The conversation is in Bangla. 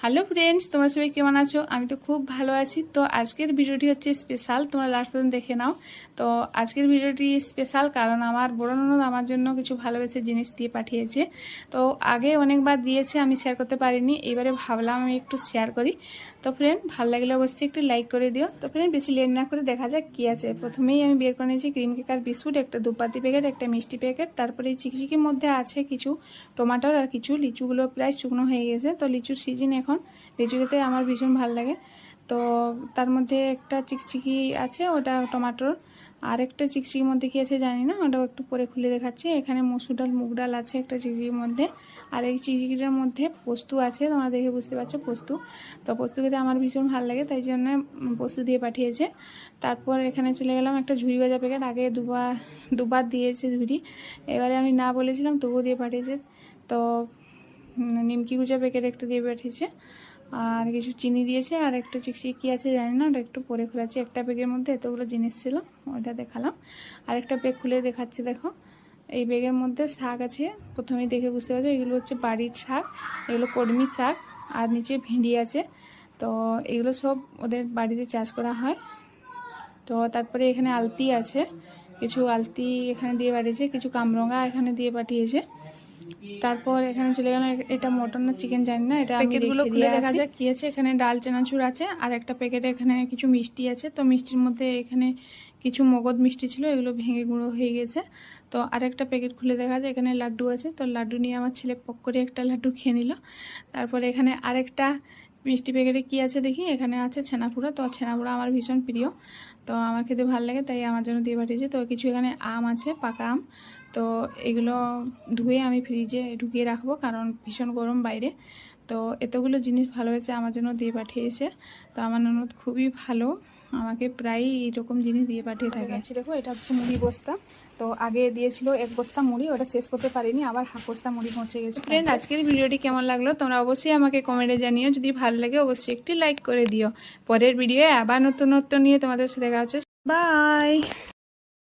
হ্যালো ফ্রেন্ডস, তোমরা সবাই কেমন আছো? আমি তো খুব ভালো আছি। তো আজকের ভিডিওটি হচ্ছে স্পেশাল, তোমরা লাস্ট পর্যন্ত দেখে নাও। তো আজকের ভিডিওটি স্পেশাল কারণ আমার বড় ননদ আমার জন্য কিছু ভালোবেসে জিনিস দিয়ে পাঠিয়েছে। তো আগে অনেকবার দিয়েছে, আমি শেয়ার করতে পারিনি, এবারে ভাবলাম আমি একটু শেয়ার করি। তো ফ্রেন্ড, ভালো লাগলে অবশ্যই একটু লাইক করে দিও। তো ফ্রেন্ড, বেশি লেট না করে দেখা যাক কী আছে। প্রথমেই আমি বের করে নিয়েছি ক্রিম কেক আর বিস্কুট, একটা দুপাতি প্যাকেট, একটা মিষ্টি প্যাকেট। তারপরে এই চিকচিকির মধ্যে আছে কিছু টমাটোর আর কিছু লিচুগুলো প্রায় শুকনো হয়ে গেছে। তো লিচুর সিজন এখন, লিচু খেতে আমার ভীষণ ভালো লাগে। তো তার মধ্যে একটা চিকচিকি আছে, ওটা টমাটোর। আর একটা চিকচিকির মধ্যে কী আছে জানি না, ওটাও একটু পরে খুলে দেখাচ্ছি। এখানে মসুর ডাল মুগ ডাল আছে একটা চিকচিকির মধ্যে, আর এই চিকচিকিটার মধ্যে পোস্তু আছে, তোমরা দেখে বুঝতে পারছো পোস্তু। তো পোস্তু খেতে আমার ভীষণ ভালো লাগে, তাই জন্য পোস্তু দিয়ে পাঠিয়েছে। তারপর এখানে চলে গেলাম একটা ঝুড়ি ভাজা প্যাকেট, আগে দুবার দিয়েছে ঝুড়ি, এবারে আমি না বলেছিলাম তবুও দিয়ে পাঠিয়েছে। তো নিমকি গুজা প্যাকেট একটা দিয়ে পাঠিয়েছে, আর কিছু চিনি দিয়েছে, আর একটা চিকচিকি কী আছে জানি না, ওটা একটু পরে খোলাচ্ছি। একটা ব্যাগের মধ্যে এতগুলো জিনিস ছিল, ওটা দেখালাম। আর একটা ব্যাগ খুলে দেখাচ্ছি, দেখো এই ব্যাগের মধ্যে শাক আছে। প্রথমেই দেখে বুঝতে পারছো এগুলো হচ্ছে বাড়ির শাক, এগুলো কলমি শাক, আর নিচে ভেন্ডি আছে। তো এগুলো সব ওদের বাড়িতে চাষ করা হয়। তো তারপরে এখানে আলতি আছে, কিছু আলতি এখানে দিয়ে পাঠিয়েছে, কিছু কামরঙা এখানে দিয়ে পাঠিয়েছে। তারপর এখানে চলে গেলাম, এটা মটন না চিকেন জানি না, এটা প্যাকেটগুলো খুলে দেখা যাক কী আছে। এখানে ডাল চানাচুর আছে, আর একটা প্যাকেটে এখানে কিছু মিষ্টি আছে। তো মিষ্টির মধ্যে এখানে কিছু মগজ মিষ্টি ছিল, এগুলো ভেঙে গুঁড়ো হয়ে গেছে। তো আরেকটা প্যাকেট খুলে দেখা যায়, এখানে লাড্ডু আছে। তো লাড্ডু নিয়ে আমার ছেলে পক করে একটা লাড্ডু খেয়ে নিল। তারপরে এখানে আরেকটা মিষ্টি প্যাকেটে কী আছে দেখি, এখানে আছে ছানাপুরা। তো ছানাপুরা আমার ভীষণ প্রিয়, তো আমার খেতে ভালো লাগে, তাই আমার জন্য দিয়ে পাঠিয়েছে। তো কিছু এখানে আম আছে, পাকা আম। তো এগুলো ধুয়ে আমি ফ্রিজে ঢুকিয়ে রাখবো, কারণ ভীষণ গরম বাইরে। তো এতগুলো জিনিস ভালোবেসে আমার জন্য দিয়ে পাঠিয়েছে। তো আমার ননদ খুবই ভালো, আমাকে প্রায়ই এইরকম জিনিস দিয়ে পাঠিয়ে থাকে। দেখো, এটা হচ্ছে মুড়ি বস্তা। তো আগে দিয়েছিল এক বস্তা মুড়ি, ওটা শেষ করতে পারিনি, আবার হাফ বস্তা মুড়ি পৌঁছে গেছে। ফ্রেন্ড, আজকের ভিডিওটি কেমন লাগলো তোমরা অবশ্যই আমাকে কমেন্টে জানিও। যদি ভালো লাগে অবশ্যই একটি লাইক করে দিও। পরের ভিডিওয়ে আবার নতুন নিয়ে তোমাদের সাথে দেখা হচ্ছে। বাই।